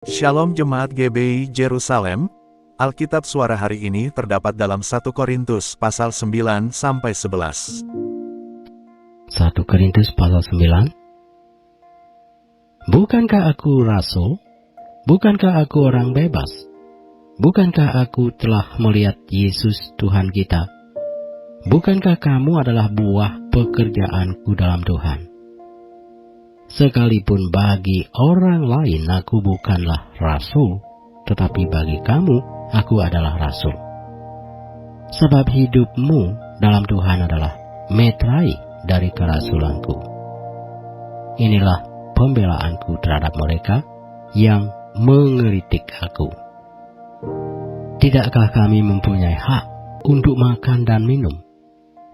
Shalom Jemaat GBI Jerusalem, Alkitab suara hari ini terdapat dalam 1 Korintus pasal 9-11. 1 Korintus pasal 9. Bukankah aku rasul? Bukankah aku orang bebas? Bukankah aku telah melihat Yesus Tuhan kita? Bukankah kamu adalah buah pekerjaanku dalam Tuhan? Sekalipun bagi orang lain aku bukanlah rasul, tetapi bagi kamu aku adalah rasul. Sebab hidupmu dalam Tuhan adalah metrai dari kerasulanku. Inilah pembelaanku terhadap mereka yang mengeritik aku. Tidakkah kami mempunyai hak untuk makan dan minum?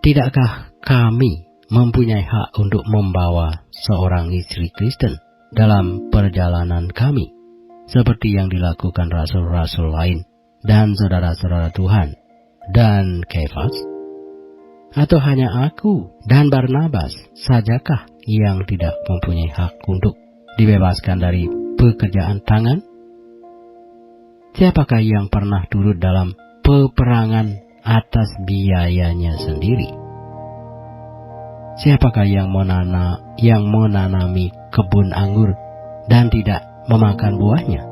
Tidakkah kami mempunyai hak untuk membawa seorang istri Kristen dalam perjalanan kami, seperti yang dilakukan rasul-rasul lain dan saudara-saudara Tuhan dan Kefas? Atau hanya aku dan Barnabas sajakah yang tidak mempunyai hak untuk dibebaskan dari pekerjaan tangan? Siapakah yang pernah turut dalam peperangan atas biayanya sendiri? Siapakah yang menanami kebun anggur dan tidak memakan buahnya?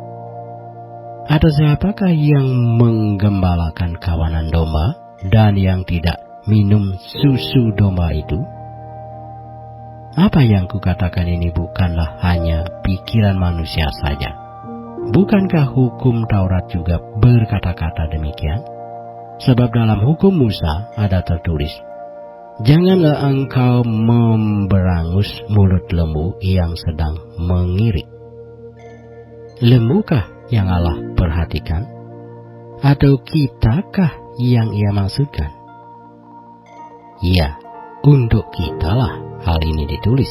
Atau siapakah yang menggembalakan kawanan domba dan yang tidak minum susu domba itu? Apa yang kukatakan ini bukanlah hanya pikiran manusia saja. Bukankah hukum Taurat juga berkata-kata demikian? Sebab dalam hukum Musa ada tertulis, janganlah engkau memberangus mulut lembu yang sedang mengirik. Lembukah yang Allah perhatikan? Atau kitakah yang ia maksudkan? Ya, untuk kitalah hal ini ditulis.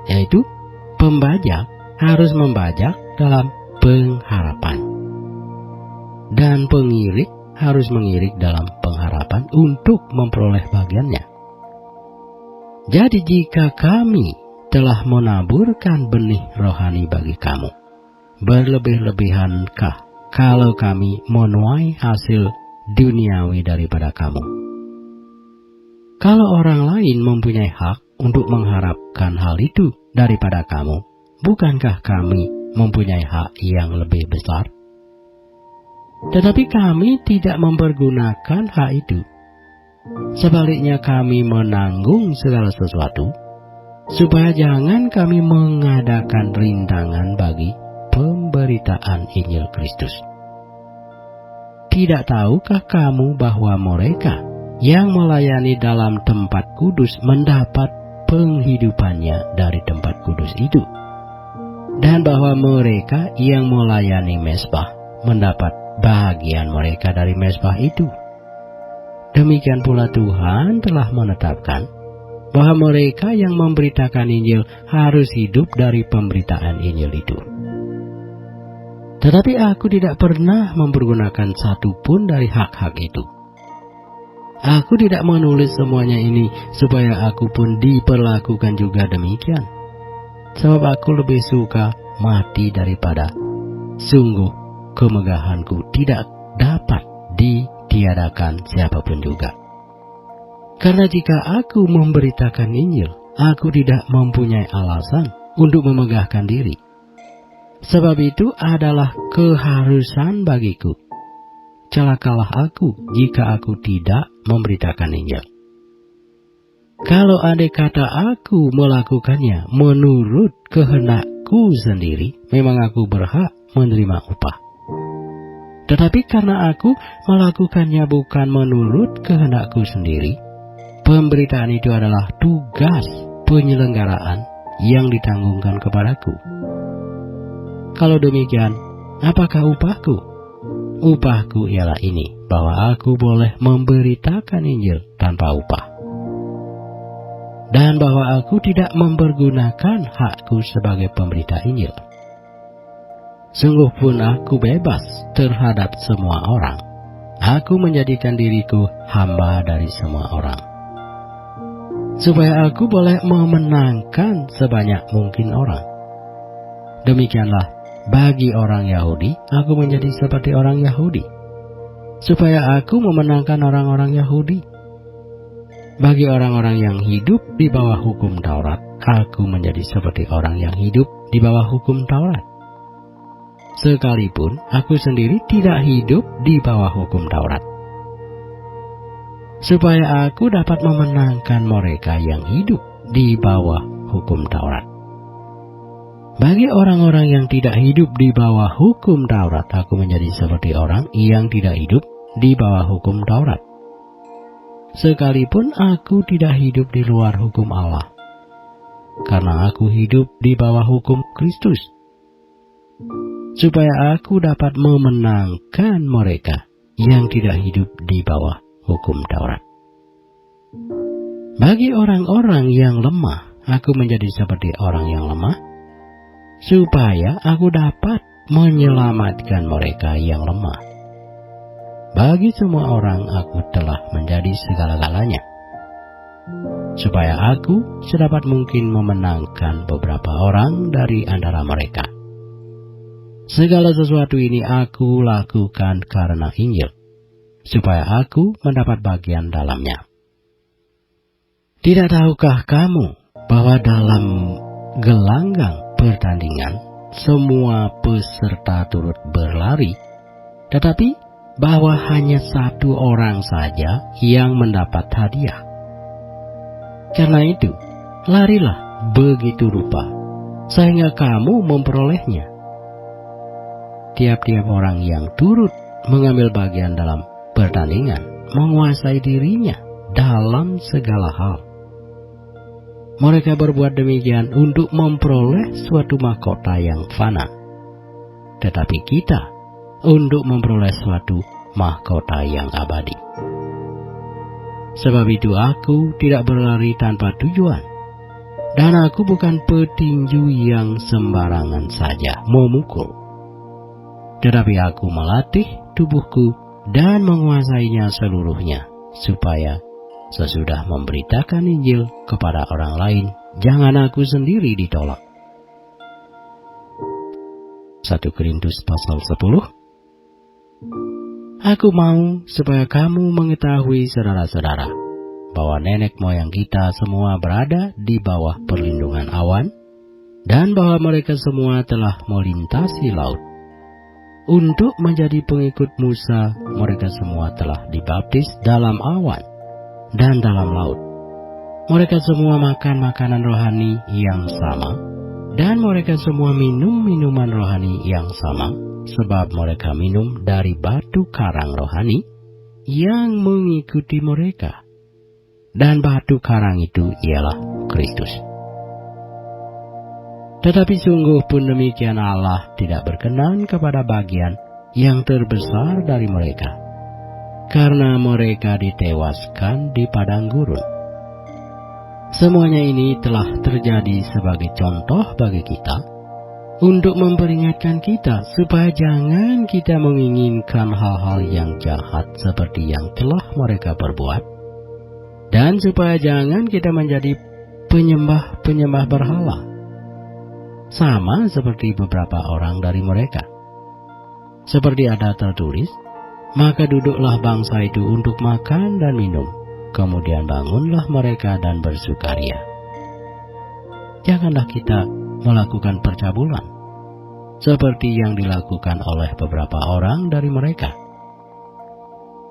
Yaitu, pembajak harus membajak dalam pengharapan. Dan pengirik harus mengirik dalam pengharapan untuk memperoleh bagiannya. Jadi jika kami telah menaburkan benih rohani bagi kamu, berlebih-lebihankah kalau kami menuai hasil duniawi daripada kamu? Kalau orang lain mempunyai hak untuk mengharapkan hal itu daripada kamu, bukankah kami mempunyai hak yang lebih besar? Tetapi kami tidak mempergunakan hak itu. Sebaliknya kami menanggung segala sesuatu, supaya jangan kami mengadakan rintangan bagi pemberitaan Injil Kristus. Tidak tahukah kamu bahwa mereka yang melayani dalam tempat kudus mendapat penghidupannya dari tempat kudus itu? Dan bahwa mereka yang melayani mezbah mendapat bagian mereka dari mezbah itu. Demikian pula Tuhan telah menetapkan bahwa mereka yang memberitakan Injil harus hidup dari pemberitaan Injil itu. Tetapi aku tidak pernah mempergunakan satu pun dari hak-hak itu. Aku tidak menulis semuanya ini supaya aku pun diperlakukan juga demikian. Sebab aku lebih suka mati daripada sungguh kemegahanku tidak dapat ditiadakan siapapun juga. Karena jika aku memberitakan Injil, aku tidak mempunyai alasan untuk memegahkan diri. Sebab itu adalah keharusan bagiku. Celakalah aku jika aku tidak memberitakan Injil. Kalau andai kata aku melakukannya menurut kehendakku sendiri, memang aku berhak menerima upah. Tetapi karena aku melakukannya bukan menurut kehendakku sendiri, pemberitaan itu adalah tugas penyelenggaraan yang ditanggungkan kepadaku. Kalau demikian, apakah upahku? Upahku ialah ini, bahwa aku boleh memberitakan Injil tanpa upah. Dan bahwa aku tidak mempergunakan hakku sebagai pemberita Injil. Sungguh pun aku bebas terhadap semua orang. Aku menjadikan diriku hamba dari semua orang, supaya aku boleh memenangkan sebanyak mungkin orang. Demikianlah Bagi orang Yahudi, aku menjadi seperti orang Yahudi, supaya aku memenangkan orang-orang Yahudi. Bagi orang-orang yang hidup di bawah hukum Taurat, aku menjadi seperti orang yang hidup di bawah hukum Taurat. Sekalipun aku sendiri tidak hidup di bawah hukum Taurat, supaya aku dapat memenangkan mereka yang hidup di bawah hukum Taurat. Bagi orang-orang yang tidak hidup di bawah hukum Taurat, aku menjadi seperti orang yang tidak hidup di bawah hukum Taurat. Sekalipun aku tidak hidup di luar hukum Allah, karena aku hidup di bawah hukum Kristus, supaya aku dapat memenangkan mereka yang tidak hidup di bawah hukum Taurat. Bagi orang-orang yang lemah, aku menjadi seperti orang yang lemah, supaya aku dapat menyelamatkan mereka yang lemah. Bagi semua orang aku telah menjadi segala-galanya, supaya aku sedapat mungkin memenangkan beberapa orang dari antara mereka. Segala sesuatu ini aku lakukan karena Injil, supaya aku mendapat bagian dalamnya. Tidak tahukah kamu bahwa dalam gelanggang pertandingan semua peserta turut berlari, tetapi bahwa hanya satu orang saja yang mendapat hadiah? Karena itu, larilah begitu rupa, sehingga kamu memperolehnya. Tiap-tiap orang yang turut mengambil bagian dalam pertandingan menguasai dirinya dalam segala hal. Mereka berbuat demikian untuk memperoleh suatu mahkota yang fana, tetapi kita untuk memperoleh suatu mahkota yang abadi. Sebab itu aku tidak berlari tanpa tujuan, dan aku bukan petinju yang sembarangan saja memukul, tetapi aku melatih tubuhku dan menguasainya seluruhnya, supaya sesudah memberitakan Injil kepada orang lain, jangan aku sendiri ditolak. 1 Korintus pasal 10. Aku mau supaya kamu mengetahui, saudara-saudara, bahwa nenek moyang kita semua berada di bawah perlindungan awan, dan bahwa mereka semua telah melintasi laut. Untuk menjadi pengikut Musa, mereka semua telah dibaptis dalam awan dan dalam laut. Mereka semua makan makanan rohani yang sama, dan mereka semua minum minuman rohani yang sama, sebab mereka minum dari batu karang rohani yang mengikuti mereka. Dan batu karang itu ialah Kristus. Tetapi sungguh pun demikian, Allah tidak berkenan kepada bagian yang terbesar dari mereka, karena mereka ditewaskan di padang gurun. Semuanya ini telah terjadi sebagai contoh bagi kita, untuk memperingatkan kita supaya jangan kita menginginkan hal-hal yang jahat seperti yang telah mereka perbuat, dan supaya jangan kita menjadi penyembah-penyembah berhala, sama seperti beberapa orang dari mereka. Seperti ada tertulis, maka duduklah bangsa itu untuk makan dan minum, kemudian bangunlah mereka dan bersukaria. Janganlah kita melakukan percabulan, seperti yang dilakukan oleh beberapa orang dari mereka,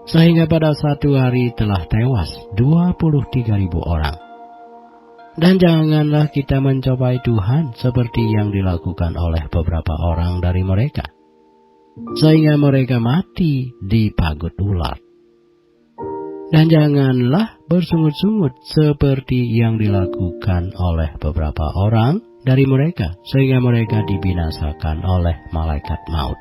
sehingga pada satu hari telah tewas 23.000 orang. Dan janganlah kita mencobai Tuhan seperti yang dilakukan oleh beberapa orang dari mereka, sehingga mereka mati di pagut ular. Dan janganlah bersungut-sungut seperti yang dilakukan oleh beberapa orang dari mereka, sehingga mereka dibinasakan oleh malaikat maut.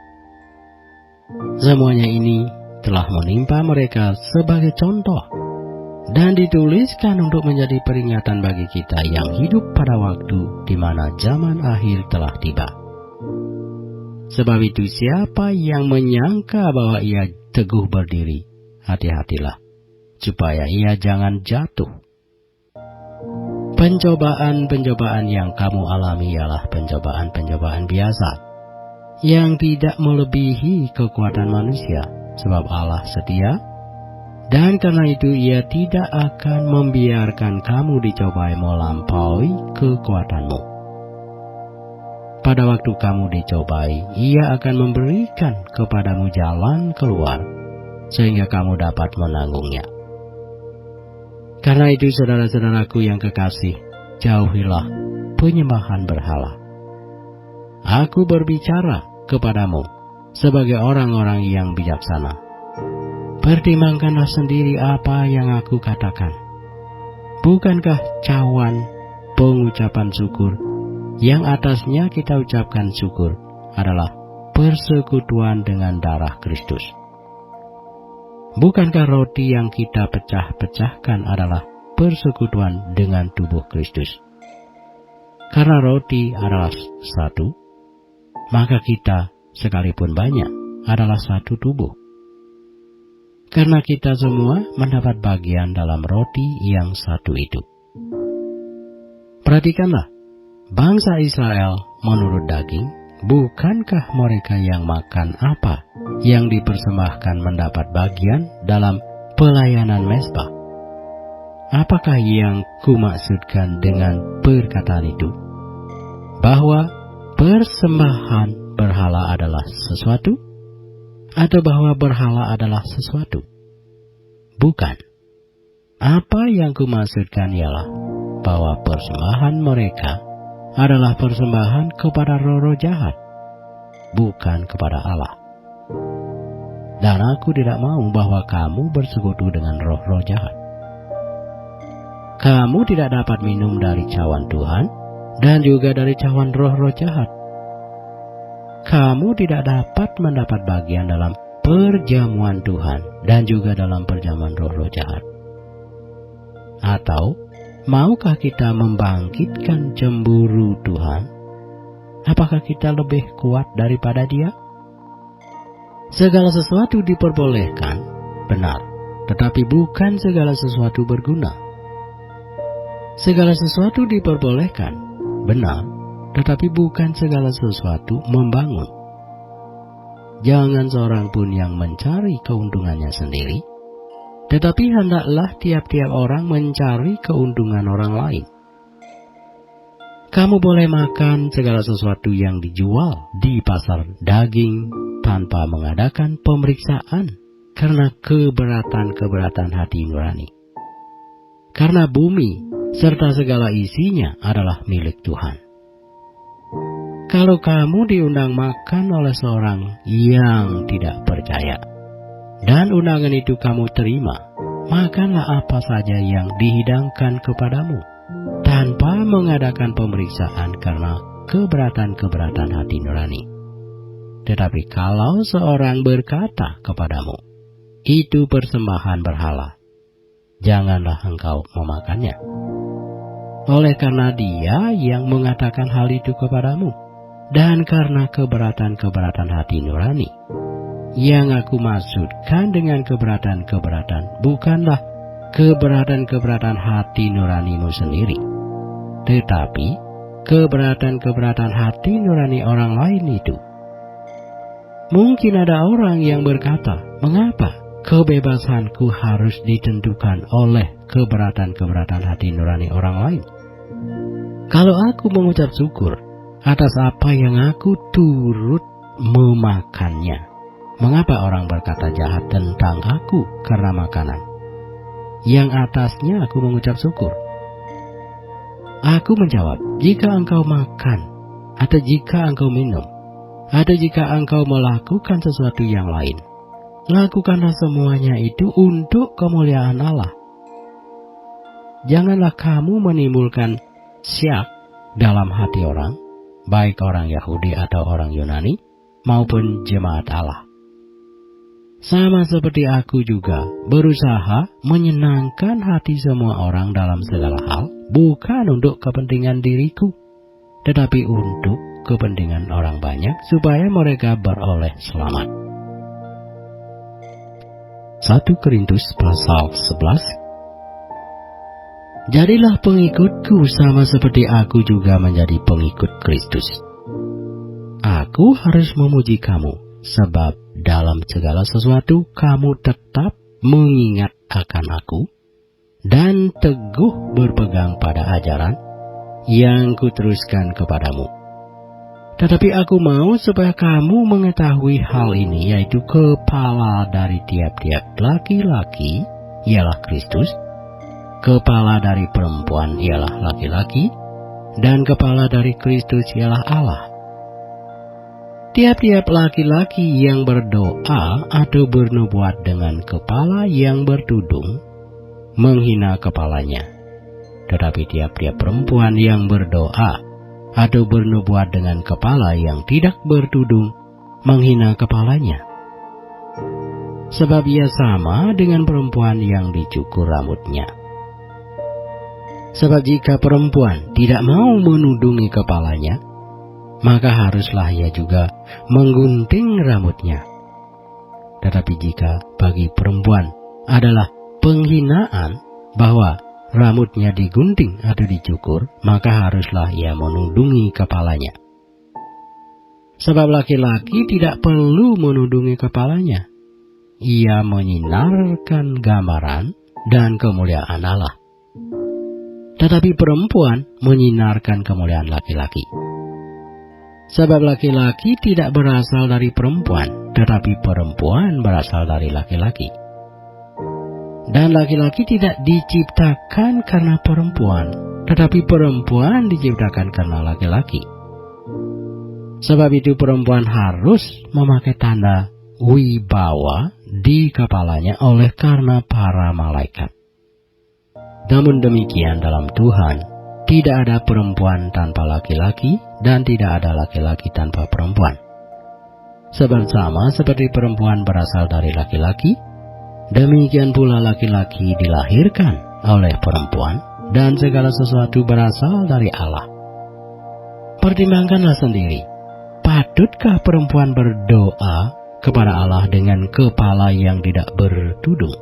Semuanya ini telah menimpa mereka sebagai contoh, dan dituliskan untuk menjadi peringatan bagi kita yang hidup pada waktu di mana zaman akhir telah tiba. Sebab itu, siapa yang menyangka bahwa ia teguh berdiri, hati-hatilah, supaya ia jangan jatuh. Pencobaan-pencobaan yang kamu alami ialah pencobaan-pencobaan biasa, yang tidak melebihi kekuatan manusia, sebab Allah setia, dan karena itu Ia tidak akan membiarkan kamu dicobai melampaui kekuatanmu. Pada waktu kamu dicobai, Ia akan memberikan kepadamu jalan keluar, sehingga kamu dapat menanggungnya. Karena itu saudara-saudaraku yang kekasih, jauhilah penyembahan berhala. Aku berbicara kepadamu sebagai orang-orang yang bijaksana. Pertimbangkanlah sendiri apa yang aku katakan. Bukankah cawan pengucapan syukur yang atasnya kita ucapkan syukur adalah persekutuan dengan darah Kristus? Bukankah roti yang kita pecah-pecahkan adalah persekutuan dengan tubuh Kristus? Karena roti adalah satu, maka kita sekalipun banyak adalah satu tubuh. Karena kita semua mendapat bagian dalam roti yang satu itu. Perhatikanlah, bangsa Israel menurut daging, bukankah mereka yang makan apa yang dipersembahkan mendapat bagian dalam pelayanan mezbah? Apakah yang kumaksudkan dengan perkataan itu? Bahwa persembahan berhala adalah sesuatu? Atau bahwa berhala adalah sesuatu? Bukan. Apa yang kumaksudkan ialah bahwa persembahan mereka adalah persembahan kepada roh-roh jahat, bukan kepada Allah. Dan aku tidak mau bahwa kamu bersekutu dengan roh-roh jahat. Kamu tidak dapat minum dari cawan Tuhan dan juga dari cawan roh-roh jahat. Kamu tidak dapat mendapat bagian dalam perjamuan Tuhan dan juga dalam perjamuan roh-roh jahat. Atau, maukah kita membangkitkan cemburu Tuhan? Apakah kita lebih kuat daripada Dia? Segala sesuatu diperbolehkan, benar, tetapi bukan segala sesuatu berguna. Segala sesuatu diperbolehkan, benar, tetapi bukan segala sesuatu membangun. Jangan seorang pun yang mencari keuntungannya sendiri, tetapi hendaklah tiap-tiap orang mencari keuntungan orang lain. Kamu boleh makan segala sesuatu yang dijual di pasar daging tanpa mengadakan pemeriksaan karena keberatan hati nurani. Karena bumi serta segala isinya adalah milik Tuhan. Kalau kamu diundang makan oleh seorang yang tidak percaya, dan undangan itu kamu terima, makanlah apa saja yang dihidangkan kepadamu, tanpa mengadakan pemeriksaan karena keberatan hati nurani. Tetapi kalau seorang berkata kepadamu, itu persembahan berhala, janganlah engkau memakannya. Oleh karena dia yang mengatakan hal itu kepadamu, dan karena keberatan hati nurani. Yang aku maksudkan dengan keberatan bukanlah keberatan hati nuranimu sendiri, tetapi keberatan hati nurani orang lain itu. Mungkin ada orang yang berkata, mengapa kebebasanku harus ditentukan oleh keberatan hati nurani orang lain? Kalau aku mengucap syukur atas apa yang aku turut memakannya, mengapa orang berkata jahat tentang aku karena makanan yang atasnya aku mengucap syukur? Aku menjawab, jika engkau makan, atau jika engkau minum, atau jika engkau melakukan sesuatu yang lain, lakukanlah semuanya itu untuk kemuliaan Allah. Janganlah kamu menimbulkan syak dalam hati orang, baik orang Yahudi atau orang Yunani, maupun jemaat Allah. Sama seperti aku juga berusaha menyenangkan hati semua orang dalam segala hal, bukan untuk kepentingan diriku, tetapi untuk kepentingan orang banyak, supaya mereka beroleh selamat. 1 Korintus pasal 11. Jadilah pengikutku sama seperti aku juga menjadi pengikut Kristus. aku harus memuji kamu, sebab dalam segala sesuatu kamu tetap mengingat akan aku, dan teguh berpegang pada ajaran yang kuteruskan kepadamu. Tetapi aku mau supaya kamu mengetahui hal ini, yaitu kepala dari tiap-tiap laki-laki ialah Kristus, kepala dari perempuan ialah laki-laki, dan kepala dari Kristus ialah Allah. Tiap-tiap laki-laki yang berdoa atau bernubuat dengan kepala yang bertudung menghina kepalanya. Tetapi tiap-tiap perempuan yang berdoa atau bernubuat dengan kepala yang tidak bertudung menghina kepalanya. Sebab ia sama dengan perempuan yang dicukur rambutnya. Sebab jika perempuan tidak mau menudungi kepalanya, maka haruslah ia juga menggunting rambutnya. Tetapi jika bagi perempuan adalah penghinaan bahwa rambutnya digunting atau dicukur, maka haruslah ia menudungi kepalanya. Sebab laki-laki tidak perlu menudungi kepalanya. Ia menyinarkan gambaran dan kemuliaan Allah. Tetapi perempuan menyinarkan kemuliaan laki-laki. Sebab laki-laki tidak berasal dari perempuan, tetapi perempuan berasal dari laki-laki. Dan laki-laki tidak diciptakan karena perempuan, tetapi perempuan diciptakan karena laki-laki. Sebab itu perempuan harus memakai tanda wibawa di kepalanya oleh karena para malaikat. Namun demikian dalam Tuhan, tidak ada perempuan tanpa laki-laki dan tidak ada laki-laki tanpa perempuan. Sebab sama seperti perempuan berasal dari laki-laki, demikian pula laki-laki dilahirkan oleh perempuan, dan segala sesuatu berasal dari Allah. Pertimbangkanlah sendiri, patutkah perempuan berdoa kepada Allah dengan kepala yang tidak bertudung?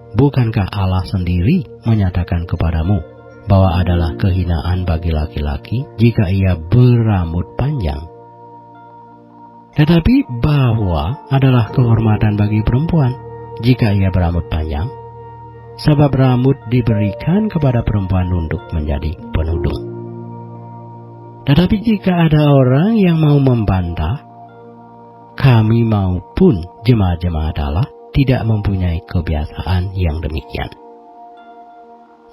Bukankah Allah sendiri menyatakan kepadamu bahwa adalah kehinaan bagi laki-laki jika ia berambut panjang? Tetapi bahwa adalah kehormatan bagi perempuan jika ia berambut panjang, sebab rambut diberikan kepada perempuan untuk menjadi penudung. Tetapi jika ada orang yang mau membantah, kami maupun jemaat-jemaat Allah tidak mempunyai kebiasaan yang demikian.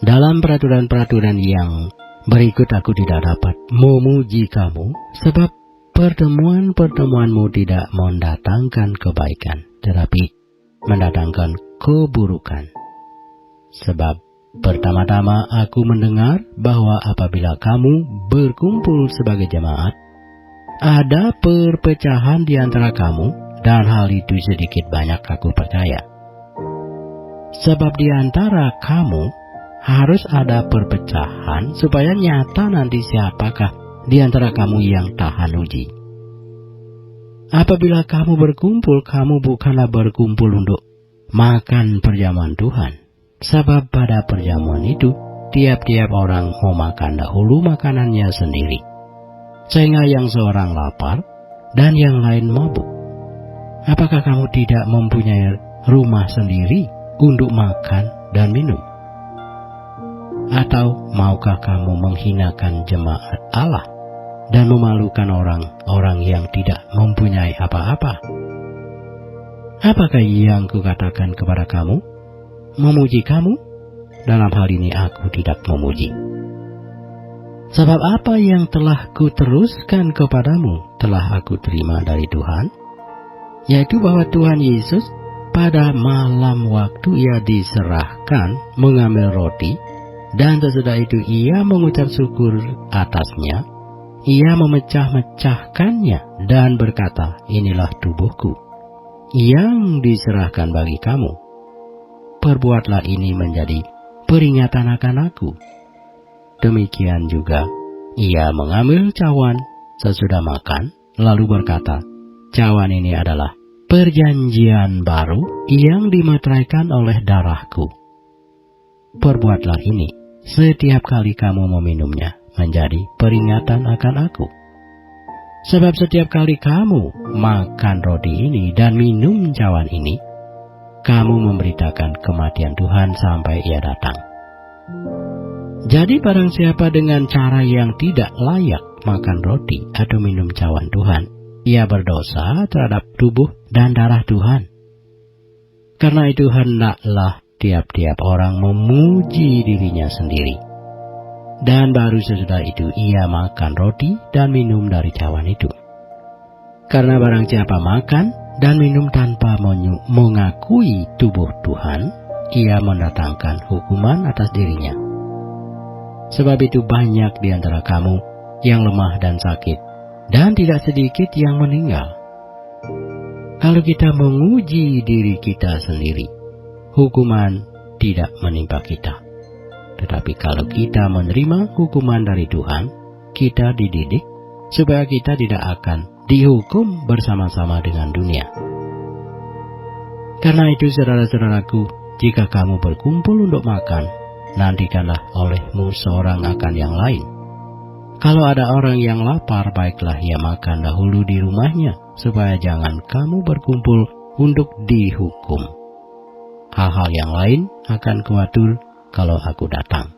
Dalam peraturan-peraturan yang berikut aku tidak dapat memuji kamu, sebab pertemuan-pertemuanmu tidak mendatangkan kebaikan, tetapi mendatangkan keburukan. Sebab pertama-tama aku mendengar bahwa apabila kamu berkumpul sebagai jemaat, ada perpecahan di antara kamu, dan hal itu sedikit banyak aku percaya. Sebab di antara kamu harus ada perpecahan supaya nyata nanti siapakah di antara kamu yang tahan uji. Apabila kamu berkumpul, kamu bukanlah berkumpul untuk makan perjamuan Tuhan. Sebab pada perjamuan itu, tiap-tiap orang mau makan dahulu makanannya sendiri, sehingga yang seorang lapar dan yang lain mabuk. Apakah kamu tidak mempunyai rumah sendiri untuk makan dan minum? Atau maukah kamu menghinakan jemaat Allah dan memalukan orang-orang yang tidak mempunyai apa-apa? Apakah yang kukatakan kepada kamu? Memuji kamu? Dalam hal ini aku tidak memuji. Sebab apa yang telah kuteruskan kepadamu telah aku terima dari Tuhan, yaitu bahwa Tuhan Yesus pada malam waktu ia diserahkan mengambil roti, dan sesudah itu ia mengucap syukur atasnya, ia memecah-mecahkannya dan berkata, inilah tubuhku yang diserahkan bagi kamu. Perbuatlah ini menjadi peringatan akan aku. Demikian juga ia mengambil cawan sesudah makan, lalu berkata, cawan ini adalah perjanjian baru yang dimeteraikan oleh darahku. Perbuatlah ini setiap kali kamu meminumnya menjadi peringatan akan aku. Sebab setiap kali kamu makan roti ini dan minum cawan ini, kamu memberitakan kematian Tuhan sampai Ia datang. Jadi barang siapa dengan cara yang tidak layak makan roti atau minum cawan Tuhan, ia berdosa terhadap tubuh dan darah Tuhan. Karena itu hendaklah tiap-tiap orang memuji dirinya sendiri. Dan baru sesudah itu ia makan roti dan minum dari cawan itu. Karena barang siapa makan dan minum tanpa mengakui tubuh Tuhan, ia mendatangkan hukuman atas dirinya. Sebab itu banyak di antara kamu yang lemah dan sakit, dan tidak sedikit yang meninggal. Kalau kita menguji diri kita sendiri, hukuman tidak menimpa kita. Tetapi kalau kita menerima hukuman dari Tuhan, kita dididik supaya kita tidak akan dihukum bersama-sama dengan dunia. Karena itu saudara-saudaraku, jika kamu berkumpul untuk makan, nantikanlah olehmu seorang akan yang lain. Kalau ada orang yang lapar, baiklah ia makan dahulu di rumahnya, supaya jangan kamu berkumpul untuk dihukum. Hal-hal yang lain akan kuatur kalau aku datang.